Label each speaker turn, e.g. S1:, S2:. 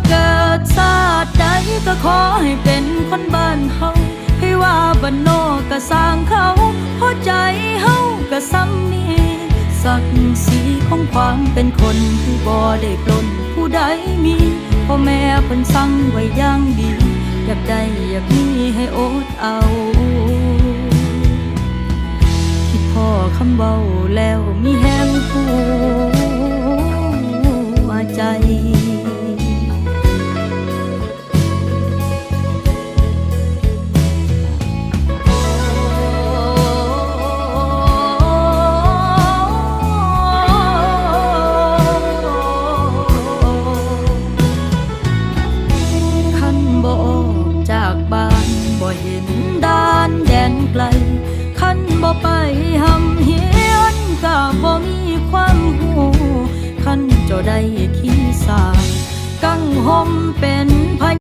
S1: เกิดชาติใดก็ขอให้เป็นคนบ้านเฮาให้ว่าบ้านนอกก็สร้างเขาหัวใจเฮาก็ซ้ำนี้ศักดิ์ศรีของความเป็นคนที่บ่ได้ปล้นผู้ใดมีพ่อแม่เพิ่นสั่งไว้อย่างดีอยากได้อยากมีให้อดเอาคิดพ่อคำเบาแล้วมีแห้งหัวใจเห็นด้านแดนไกลคันบ่ไปหำเฮียนก็บ่มีความหูคันเจ้าได้ขี้สากังห่มเป็น